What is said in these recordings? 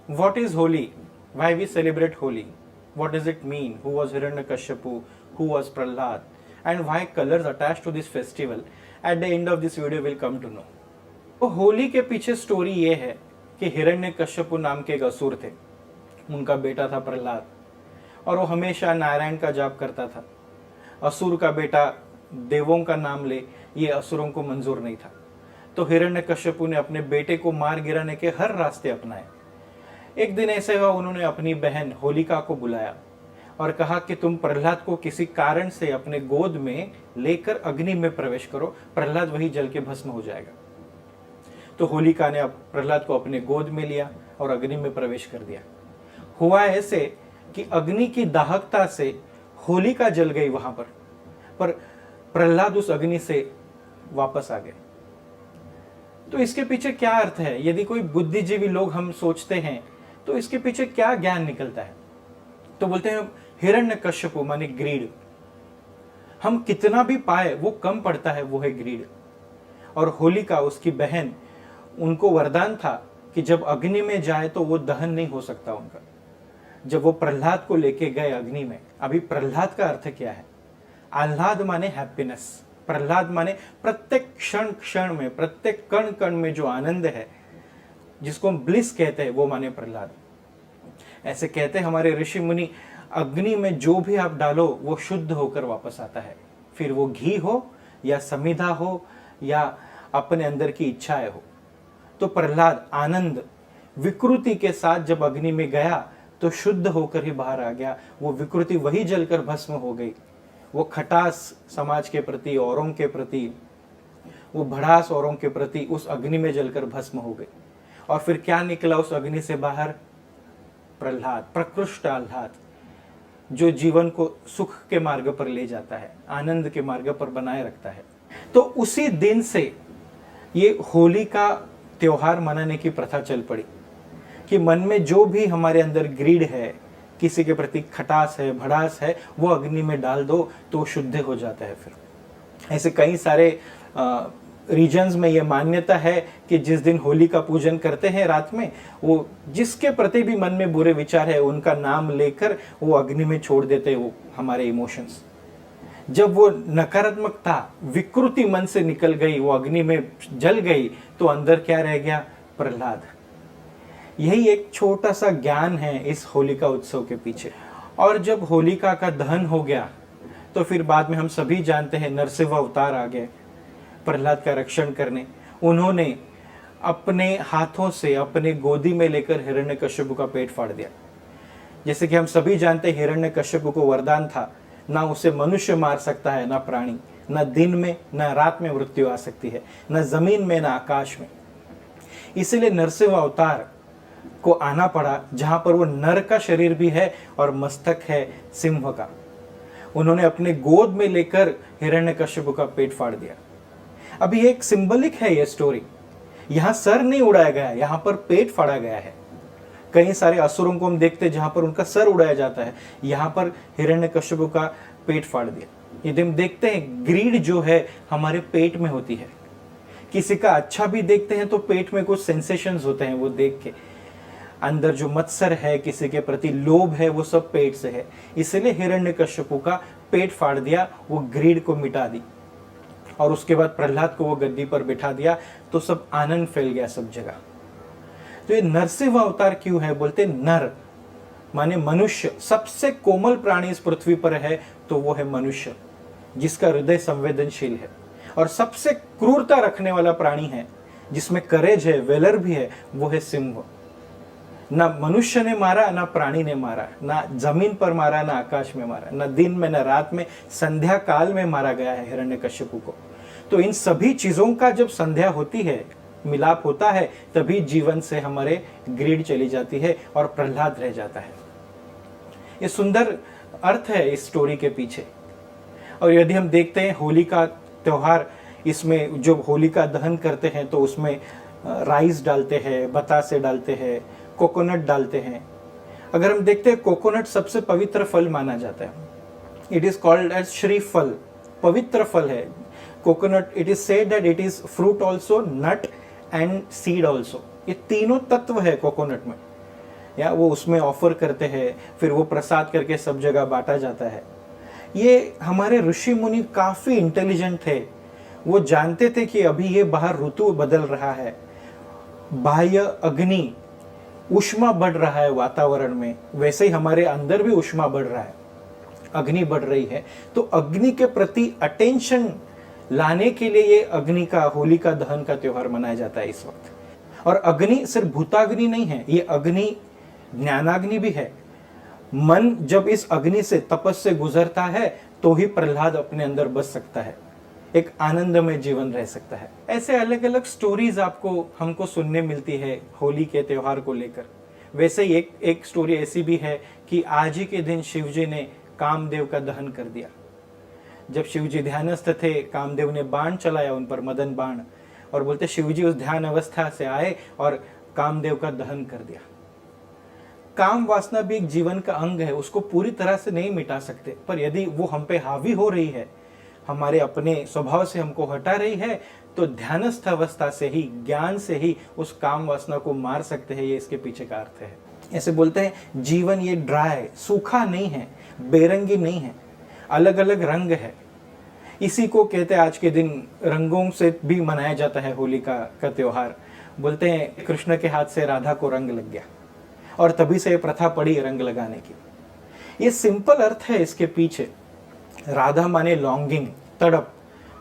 What is Holi? Why we celebrate Holi? What does it mean? Who was Hiranyakashipu? Who was Prahlad? And why colors attached to this festival? At the end of this video we'll come to know. तो होली के पीछे story ये है कि हिरण्यकश्यपु नाम के एक असुर थे, उनका बेटा था प्रहलाद, और वो हमेशा नारायण का जाप करता था। असुर का बेटा देवों का नाम ले, ये असुरों को मंजूर नहीं था। तो हिरण्यकश्यपु ने अपने बेटे को मार गिराने के हर रास्ते अपनाए। एक दिन ऐसे हुआ, उन्होंने अपनी बहन होलिका को बुलाया और कहा कि तुम प्रहलाद को किसी कारण से अपने गोद में लेकर अग्नि में प्रवेश करो, प्रहलाद वही जल के भस्म हो जाएगा। तो होलिका ने अब प्रहलाद को अपने गोद में लिया और अग्नि में प्रवेश कर दिया। हुआ ऐसे कि अग्नि की दाहकता से होलिका जल गई वहां पर प्रहलाद उस अग्नि से वापस आ गए। तो इसके पीछे क्या अर्थ है? यदि कोई बुद्धिजीवी लोग हम सोचते हैं तो इसके पीछे क्या ज्ञान निकलता है? तो बोलते हैं हिरण्यकश्यपु माने ग्रीड, हम कितना भी पाए वो कम पड़ता है, वो है ग्रीड। और होलिका उसकी बहन, उनको वरदान था कि जब अग्नि में जाए तो वो दहन नहीं हो सकता उनका। जब वो प्रहलाद को लेके गए अग्नि में, अभी प्रहलाद का अर्थ क्या है? आह्लाद माने हैप्पीनेस, प्रहलाद माने प्रत्येक क्षण क्षण में, प्रत्येक कण कण में जो आनंद है, जिसको हम ब्लिस कहते हैं, वो माने प्रहलाद। ऐसे कहते हैं हमारे ऋषि मुनि, अग्नि में जो भी आप डालो वो शुद्ध होकर वापस आता है, फिर वो घी हो या समिधा हो या अपने अंदर की इच्छाएं हो। तो प्रहलाद आनंद विकृति के साथ जब अग्नि में गया तो शुद्ध होकर ही बाहर आ गया। वो विकृति वही जलकर भस्म हो गई। वो खटास समाज के प्रति, औरों के प्रति, वो भड़ास औरों के प्रति उस अग्नि में जलकर भस्म हो गई। और फिर क्या निकला उस अग्नि से बाहर? प्रहलाद, प्रकृष्ट आह्लाद, जो जीवन को सुख के मार्ग पर ले जाता है, आनंद के मार्ग पर बनाए रखता है। तो उसी दिन से ये होली का त्योहार मनाने की प्रथा चल पड़ी कि मन में जो भी हमारे अंदर ग्रीड है, किसी के प्रति खटास है, भड़ास है, वो अग्नि में डाल दो तो शुद्ध हो जाता है। फिर ऐसे कई सारे रीजन्स में ये मान्यता है कि जिस दिन होली का पूजन करते हैं रात में, वो जिसके प्रति भी मन में बुरे विचार है उनका नाम लेकर वो अग्नि में छोड़ देते हैं वो हमारे इमोशंस। जब वो नकारात्मकता, विकृति मन से निकल गई, वो अग्नि में जल गई, तो अंदर क्या रह गया? प्रहलाद। यही एक छोटा सा ज्ञान है इस होलिका उत्सव के पीछे। और जब होलिका का दहन हो गया तो फिर बाद में हम सभी जानते हैं नरसिंह अवतार आ गए प्रहलाद का रक्षण करने। उन्होंने अपने हाथों से अपने गोदी में लेकर हिरण्यकश्यपु का पेट फाड़ दिया। जैसे कि हम सभी जानते हैं हिरण्यकश्यपु को वरदान था, ना उसे मनुष्य मार सकता है, ना प्राणी, ना दिन में ना रात में मृत्यु आ सकती है, ना जमीन में ना आकाश में। इसीलिए नरसिंह अवतार को आना पड़ा जहां पर वो नर का शरीर भी है और मस्तक है सिंह का। उन्होंने अपने गोद में लेकर हिरण्यकश्यपु का पेट फाड़ दिया। अभी एक सिंबलिक है ये स्टोरी। यहां सर नहीं उड़ाया गया, यहां पर पेट फाड़ा गया है। कई सारे असुरों को हम देखते हैं जहां पर उनका सर उड़ाया जाता है, यहां पर हिरण्यकश्यपु का पेट फाड़ दिया। यदि हम देखते हैं ग्रीड जो है हमारे पेट में होती है। किसी का अच्छा भी देखते हैं तो पेट में कुछ सेंसेशंस होते हैं, वो देख के अंदर जो मत्सर है, किसी के प्रति लोभ है, वो सब पेट से है। इसलिए हिरण्यकश्यपु का पेट फाड़ दिया, वो ग्रीड को मिटा दी और उसके बाद प्रहलाद को वो गद्दी पर बिठा दिया, तो सब आनंद फैल गया सब जगह। तो ये नरसिंह अवतार क्यों है? बोलते नर माने मनुष्य। सबसे कोमल प्राणी इस पृथ्वी पर है तो वो है मनुष्य, जिसका हृदय संवेदनशील है। और सबसे क्रूरता रखने वाला प्राणी है, जिसमें करेज है, वेलर भी है, वो है सिंह। ना मनुष्य ने मारा, ना प्राणी ने मारा, ना जमीन पर मारा, ना आकाश में मारा, ना दिन में ना रात में, संध्या काल में मारा गया है हिरण्यकश्यपु को। तो इन सभी चीजों का जब संध्या होती है, मिलाप होता है, तभी जीवन से हमारे ग्रीड चली जाती है और प्रहलाद रह जाता है। ये सुंदर अर्थ है इस स्टोरी के पीछे। और यदि हम देखते हैं होली का त्योहार, इसमें जो होली का दहन करते हैं तो उसमें राइस डालते हैं, बतासे डालते हैं, कोकोनट डालते हैं। अगर हम देखते हैं कोकोनट सबसे पवित्र फल माना जाता है। इट इज कॉल्ड एज श्रीफल, पवित्र फल है coconut. It is said that it is fruit also, nut and seed also. ये तीनों तत्व है कोकोनट में। या वो उसमें ऑफर करते हैं, फिर वो प्रसाद करके सब जगह बांटा जाता है। ये हमारे ऋषि मुनि काफ़ी इंटेलिजेंट थे, वो जानते थे कि अभी ये बाहर ऋतु बदल रहा है, बाह्य अग्नि ऊष्मा बढ़ रहा है वातावरण में, वैसे ही हमारे अंदर भी ऊष्मा बढ़ रहा है, अग्नि बढ़ रही है। तो अग्नि के प्रति अटेंशन लाने के लिए ये अग्नि का, होलिका दहन का त्योहार मनाया जाता है इस वक्त। और अग्नि सिर्फ भूताग्नि नहीं है, ये अग्नि ज्ञानाग्नि भी है। मन जब इस अग्नि से, तपस से गुजरता है तो ही प्रहलाद अपने अंदर बस सकता है, एक आनंदमय जीवन रह सकता है। ऐसे अलग अलग स्टोरीज आपको हमको सुनने मिलती है होली के त्योहार को लेकर। वैसे ही एक स्टोरी ऐसी भी है कि आज ही के दिन शिव जी ने कामदेव का दहन कर दिया। जब शिव जी ध्यानस्थ थे, कामदेव ने बाण चलाया उन पर, मदन बाण, और बोलते शिव जी उस ध्यान अवस्था से आए और कामदेव का दहन कर दिया। काम वासना भी एक जीवन का अंग है, उसको पूरी तरह से नहीं मिटा सकते, पर यदि वो हम पे हावी हो रही है, हमारे अपने स्वभाव से हमको हटा रही है, तो ध्यानस्थ अवस्था से ही, ज्ञान से ही उस काम वासना को मार सकते हैं। ये इसके पीछे का अर्थ है। ऐसे बोलते हैं जीवन ये ड्राई, सूखा नहीं है, बेरंगी नहीं है, अलग अलग रंग है। इसी को कहते हैं आज के दिन रंगों से भी मनाया जाता है होलिका का त्योहार। बोलते हैं कृष्ण के हाथ से राधा को रंग लग गया और तभी से ये प्रथा पड़ी रंग लगाने की। ये सिंपल अर्थ है इसके पीछे। राधा माने लॉन्गिंग, तड़प,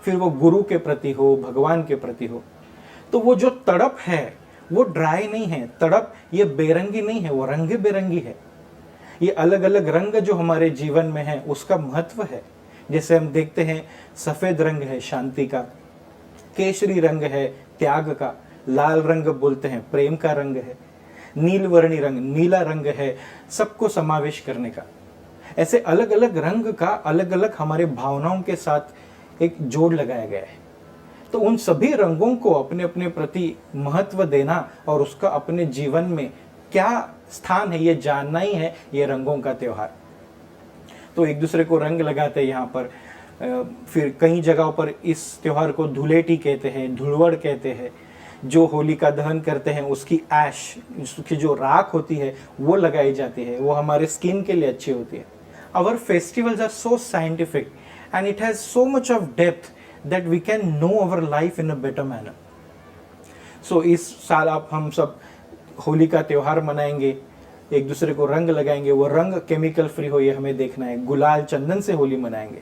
फिर वो गुरु के प्रति हो, भगवान के प्रति हो। तो वो जो तड़प है वो ड्राई नहीं है, तड़प ये बेरंगी नहीं है, वो रंग बेरंगी है। ये अलग अलग रंग जो हमारे जीवन में है उसका महत्व है। जैसे हम देखते हैं सफेद रंग है शांति का, केसरी रंग है त्याग का, लाल रंग बोलते हैं प्रेम का रंग है, नीलवर्णी रंग, नीला रंग है सबको समावेश करने का। ऐसे अलग अलग रंग का अलग अलग हमारे भावनाओं के साथ एक जोड़ लगाया गया है। तो उन सभी रंगों को अपने अपने प्रति महत्व देना और उसका अपने जीवन में क्या स्थान है ये जानना ही है ये रंगों का त्योहार। तो एक दूसरे को रंग लगाते हैं यहाँ पर। फिर कई जगहों पर इस त्योहार को धुलेटी कहते हैं, धुलवड़ कहते हैं। जो होली का दहन करते हैं उसकी ऐश, उसकी जो राख होती है वो लगाई जाती है, वो हमारे स्किन के लिए अच्छी होती है। Our festivals are so scientific and it has so much of depth that we can know our life in a better manner. So इस साल आप हम सब होली का त्योहार मनाएंगे, एक दूसरे को रंग लगाएंगे, वो रंग केमिकल फ्री हो ये हमें देखना है। गुलाल चंदन से होली मनाएंगे।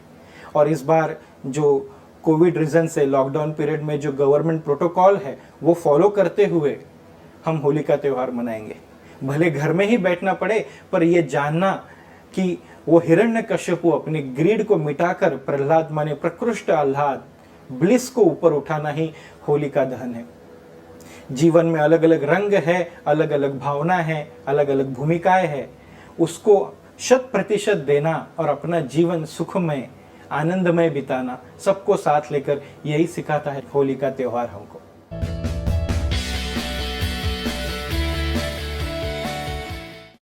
और इस बार जो कोविड रीजन से लॉकडाउन पीरियड में जो गवर्नमेंट प्रोटोकॉल है वो फॉलो करते हुए हम होली का त्योहार मनाएंगे। भले घर में ही बैठना पड़े, पर ये जानना कि वो हिरण्यकश्यपु अपनी ग्रीड को मिटाकर प्रहलाद माने प्रकृष्ट आह्लाद, ब्लिस को ऊपर उठाना ही होली का दहन है। जीवन में अलग अलग रंग है, अलग अलग भावना है, अलग अलग भूमिकाएं है, उसको 100% देना और अपना जीवन सुखमय, आनंदमय बिताना, सबको साथ लेकर यही सिखाता है होली का त्योहार हमको।